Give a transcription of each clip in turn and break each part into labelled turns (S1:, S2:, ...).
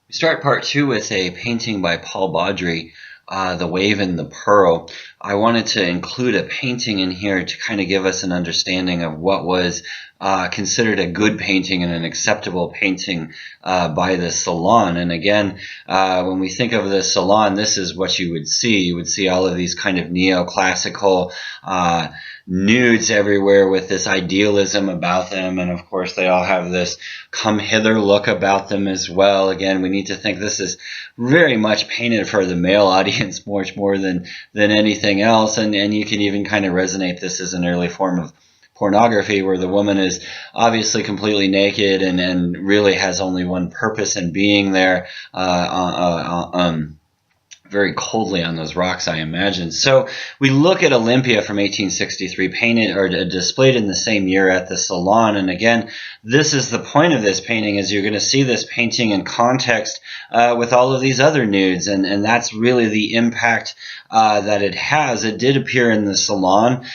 S1: We start part two with a painting by Paul Baudry, The Wave and the Pearl. I wanted to include a painting in here to kind of give us an understanding of what was considered a good painting and an acceptable painting by the Salon. And again, when we think of the Salon, this is what you would see. You would see all of these kind of neoclassical nudes everywhere with this idealism about them, and of course they all have this come hither look about them as well. Again, we need to think this is very much painted for the male audience much more than anything else, and you can even kind of resonate this as an early form of pornography where the woman is obviously completely naked and really has only one purpose in being there very coldly on those rocks, I imagine. So we look at Olympia from 1863, painted or displayed in the same year at the Salon. And again, this is the point of this painting, is you're going to see this painting in context with all of these other nudes, and that's really the impact that it has. It did appear in the Salon.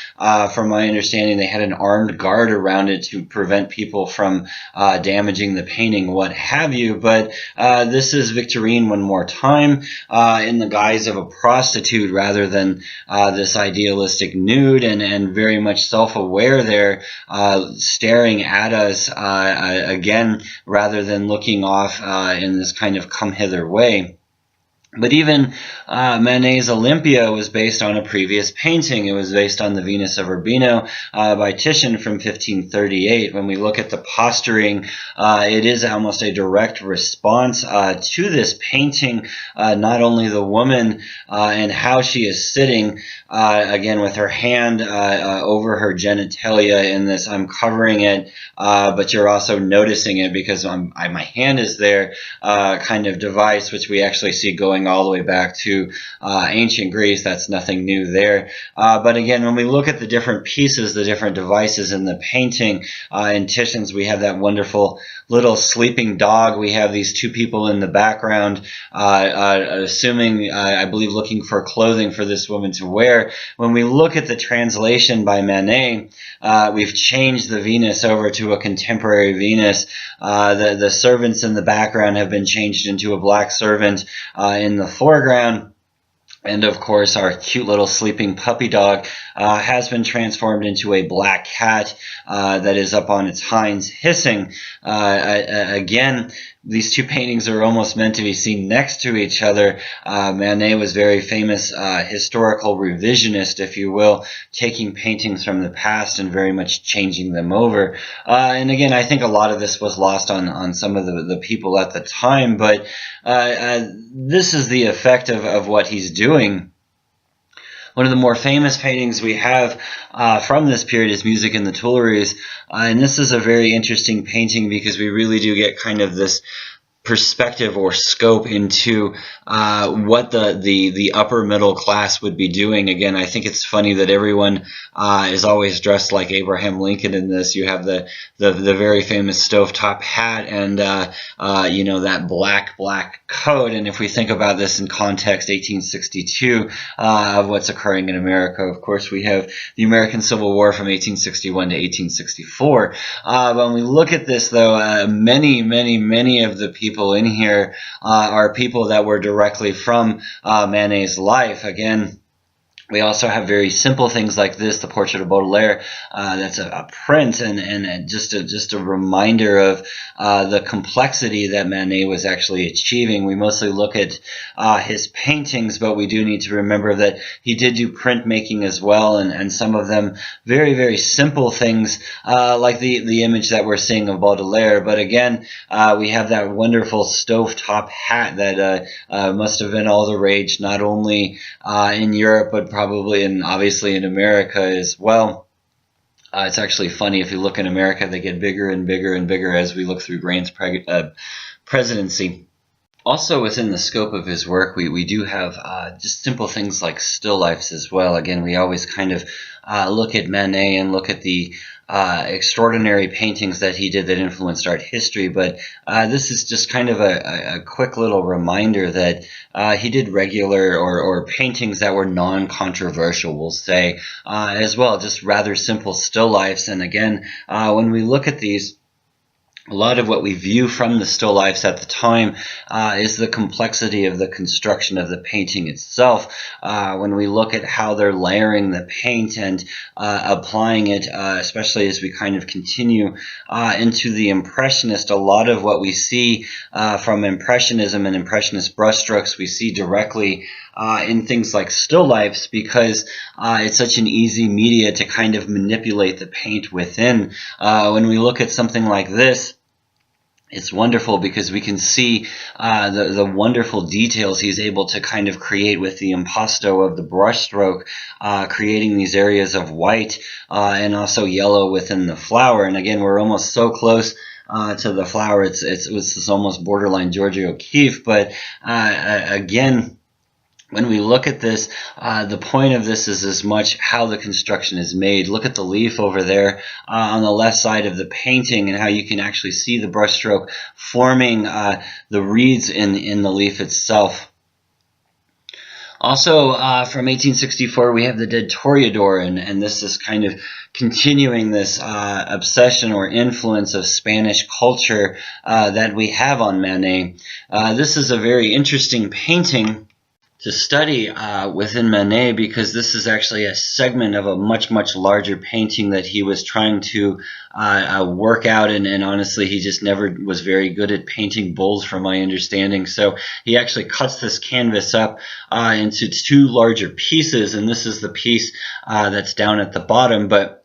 S1: From my understanding, they had an armed guard around it to prevent people from damaging the painting, what have you. But this is Victorine one more time in the guise of a prostitute rather than this idealistic nude, and very much self-aware there, staring at us again rather than looking off in this kind of come hither way. But even Manet's Olympia was based on a previous painting. It was based on the Venus of Urbino by Titian from 1538. When we look at the posturing, it is almost a direct response to this painting. Not only the woman and how she is sitting, again with her hand over her genitalia in this, I'm covering it, but you're also noticing it because my hand is there kind of device, which we actually see going all the way back to ancient Greece. That's nothing new there. But again, when we look at the different pieces, the different devices in the painting, in Titian's we have that wonderful little sleeping dog. We have these two people in the background, assuming, I believe, looking for clothing for this woman to wear. When we look at the translation by Manet, we've changed the Venus over to a contemporary Venus. The servants in the background have been changed into a black servant in the foreground. And of course, our cute little sleeping puppy dog has been transformed into a black cat that is up on its hinds hissing. Again, these two paintings are almost meant to be seen next to each other. Manet was very famous historical revisionist, if you will, taking paintings from the past and very much changing them over. And again, I think a lot of this was lost on some of the people at the time, but this is the effect of what he's doing. One of the more famous paintings we have from this period is Music in the Tuileries, and this is a very interesting painting because we really do get kind of this perspective or scope into what the upper middle class would be doing. Again, I think it's funny that everyone is always dressed like Abraham Lincoln in this. You have the very famous stovetop hat and you know, that black coat. And if we think about this in context, 1862 of what's occurring in America, of course we have the American Civil War from 1861 to 1864. When we look at this, though, many of the people in here are people that were directly from Manet's life. Again, we also have very simple things like this, the Portrait of Baudelaire. That's a print and just a reminder of the complexity that Manet was actually achieving. We mostly look at his paintings, but we do need to remember that he did do printmaking as well, and some of them very, very simple things like the image that we're seeing of Baudelaire. But again, we have that wonderful stovetop hat that must have been all the rage, not only in Europe, but probably and obviously in America as well. It's actually funny, if you look in America, they get bigger and bigger and bigger as we look through Grant's presidency. Also within the scope of his work, we do have just simple things like still lifes as well. Again, we always kind of look at Manet and look at the extraordinary paintings that he did that influenced art history, but this is just kind of a quick little reminder that he did regular or paintings that were non-controversial, we'll say, as well, just rather simple still lifes. And again, when we look at these, a lot of what we view from the still lifes at the time is the complexity of the construction of the painting itself. When we look at how they're layering the paint and applying it, especially as we kind of continue into the Impressionist, a lot of what we see from Impressionism and Impressionist brushstrokes we see directly in things like still lifes, because it's such an easy media to kind of manipulate the paint within. When we look at something like this, it's wonderful because we can see the wonderful details he's able to kind of create with the impasto of the brushstroke, creating these areas of white and also yellow within the flower. And again, we're almost so close to the flower. It's almost borderline Georgia O'Keeffe, but again, when we look at this, the point of this is as much how the construction is made. Look at the leaf over there on the left side of the painting and how you can actually see the brushstroke forming the reeds in the leaf itself. Also, from 1864, we have the Dead Toreador, and this is kind of continuing this obsession or influence of Spanish culture that we have on Manet. This is a very interesting painting to study within Manet, because this is actually a segment of a much, much larger painting that he was trying to work out, and honestly, he just never was very good at painting bulls from my understanding. So he actually cuts this canvas up into two larger pieces, and this is the piece that's down at the bottom, but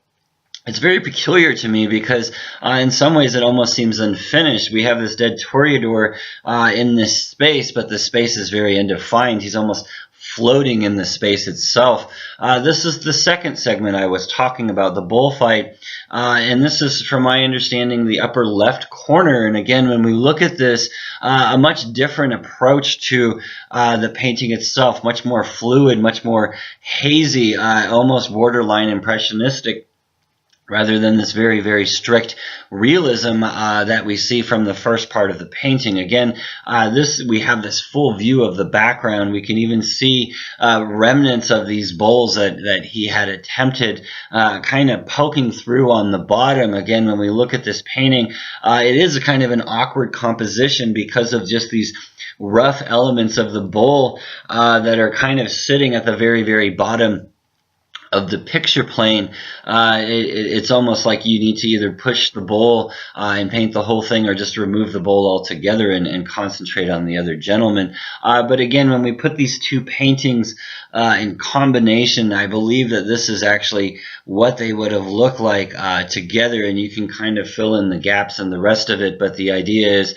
S1: it's very peculiar to me because in some ways it almost seems unfinished. We have this Dead Toreador in this space, but the space is very undefined. He's almost floating in the space itself. This is the second segment I was talking about, the bullfight, and this is, from my understanding, the upper left corner. And again, when we look at this, a much different approach to the painting itself, much more fluid, much more hazy, almost borderline impressionistic, rather than this very, very strict realism that we see from the first part of the painting. Again, we have this full view of the background. We can even see remnants of these bowls that he had attempted kind of poking through on the bottom. Again, when we look at this painting, it is a kind of an awkward composition because of just these rough elements of the bowl that are kind of sitting at the very, very bottom of the picture plane. It's almost like you need to either push the bowl and paint the whole thing, or just remove the bowl altogether and concentrate on the other gentleman. But again, when we put these two paintings in combination, I believe that this is actually what they would have looked like together, and you can kind of fill in the gaps and the rest of it. But the idea is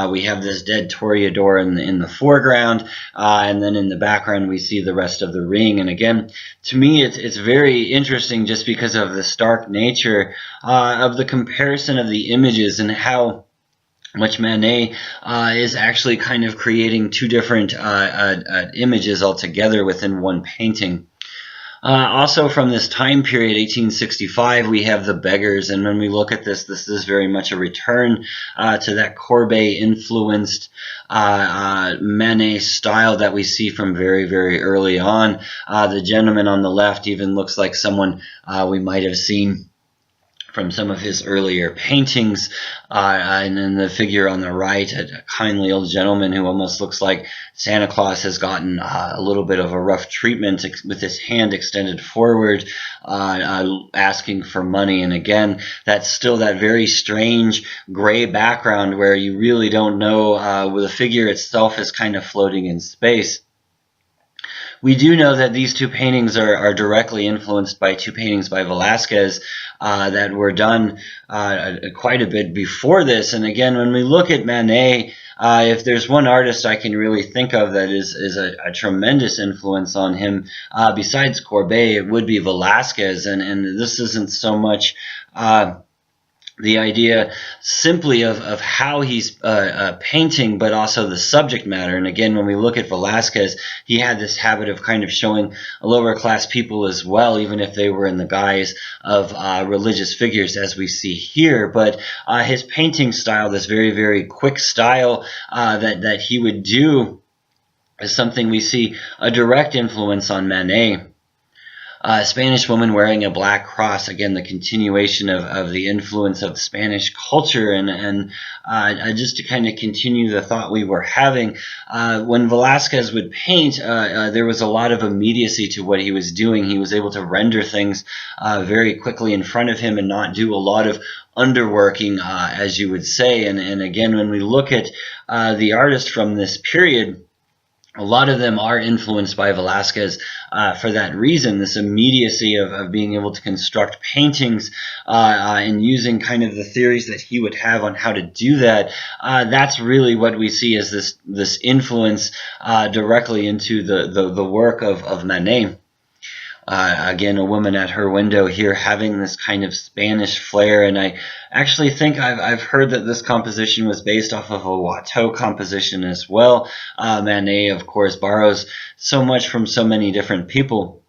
S1: we have this Dead Toreador in the foreground, and then in the background we see the rest of the ring. And again, to me, it's very interesting just because of the stark nature of the comparison of the images and how much Manet is actually kind of creating two different images altogether within one painting. Also from this time period, 1865, we have the Beggars, and when we look at this, this is very much a return to that Courbet-influenced Manet style that we see from very, very early on. The gentleman on the left even looks like someone we might have seen from some of his earlier paintings, and then the figure on the right, a kindly old gentleman who almost looks like Santa Claus has gotten a little bit of a rough treatment with his hand extended forward, asking for money. And again, that's still that very strange gray background where you really don't know, where the figure itself is kind of floating in space. We do know that these two paintings are directly influenced by two paintings by Velázquez that were done quite a bit before this. And again, when we look at Manet, if there's one artist I can really think of that is a tremendous influence on him, besides Courbet, it would be Velázquez. And this isn't so much the idea simply of how he's painting, but also the subject matter. And again, when we look at Velázquez, he had this habit of kind of showing lower class people as well, even if they were in the guise of religious figures, as we see here. But his painting style, this very, very quick style that he would do, is something we see a direct influence on Manet. Spanish woman wearing a black cross, again, the continuation of the influence of Spanish culture, and just to kind of continue the thought we were having, when Velázquez would paint, there was a lot of immediacy to what he was doing. He was able to render things very quickly in front of him and not do a lot of underworking, as you would say. And again, when we look at the artists from this period, a lot of them are influenced by Velázquez for that reason, this immediacy of being able to construct paintings and using kind of the theories that he would have on how to do that. That's really what we see as this influence directly into the work of Manet. Again, a woman at her window here having this kind of Spanish flair, and I actually think I've heard that this composition was based off of a Watteau composition as well. Manet, of course, borrows so much from so many different people.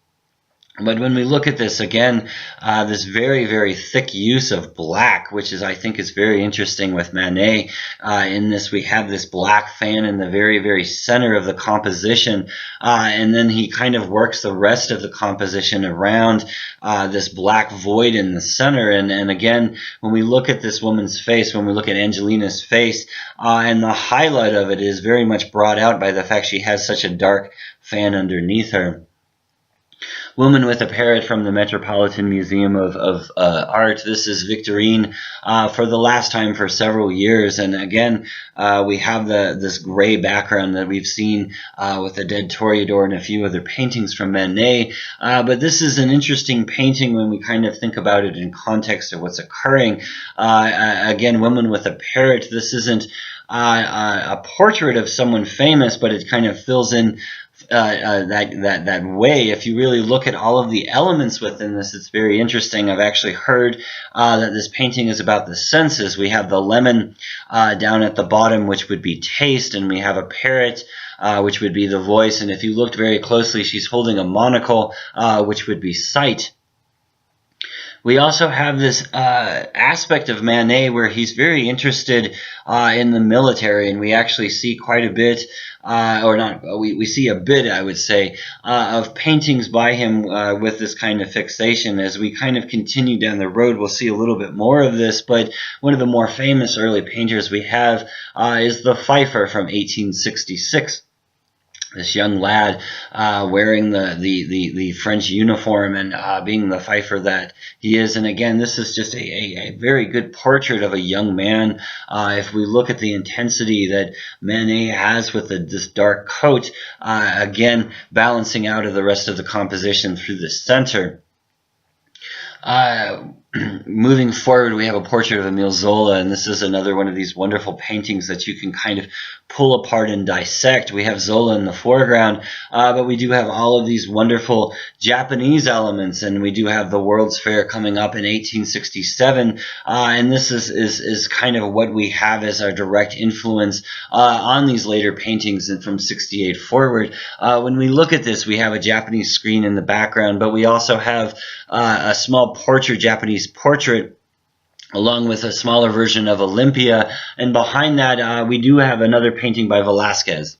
S1: But when we look at this again, this very, very thick use of black, which I think is very interesting with Manet. In this, we have this black fan in the very, very center of the composition, and then he kind of works the rest of the composition around this black void in the center. And again, when we look at this woman's face, when we look at Angelina's face, and the highlight of it is very much brought out by the fact she has such a dark fan underneath her. Woman with a Parrot from the Metropolitan Museum of Art. This is Victorine for the last time for several years. And again, we have this gray background that we've seen with the Dead Toreador and a few other paintings from Manet. But this is an interesting painting when we kind of think about it in context of what's occurring. Again, Woman with a Parrot. This isn't a portrait of someone famous, but it kind of fills in that way. If you really look at all of the elements within this, it's very interesting. I've actually heard that this painting is about the senses. We have the lemon down at the bottom, which would be taste, and we have a parrot, which would be the voice. And if you looked very closely, she's holding a monocle, which would be sight. We also have this aspect of Manet where he's very interested in the military, and we actually see quite a bit, we see a bit, I would say, of paintings by him with this kind of fixation. As we kind of continue down the road, we'll see a little bit more of this, but one of the more famous early painters we have is the Pfeiffer from 1866. This young lad wearing the French uniform and being the Pfeiffer that he is. And again, this is just a very good portrait of a young man. If we look at the intensity that Manet has with this dark coat, again, balancing out of the rest of the composition through the center. Moving forward, we have a portrait of Emile Zola, and this is another one of these wonderful paintings that you can kind of pull apart and dissect. We have Zola in the foreground, but we do have all of these wonderful Japanese elements, and we do have the World's Fair coming up in 1867, and this is kind of what we have as our direct influence on these later paintings and from 68 forward. When we look at this, we have a Japanese screen in the background, but we also have a small Japanese portrait along with a smaller version of Olympia, and behind that we do have another painting by Velázquez.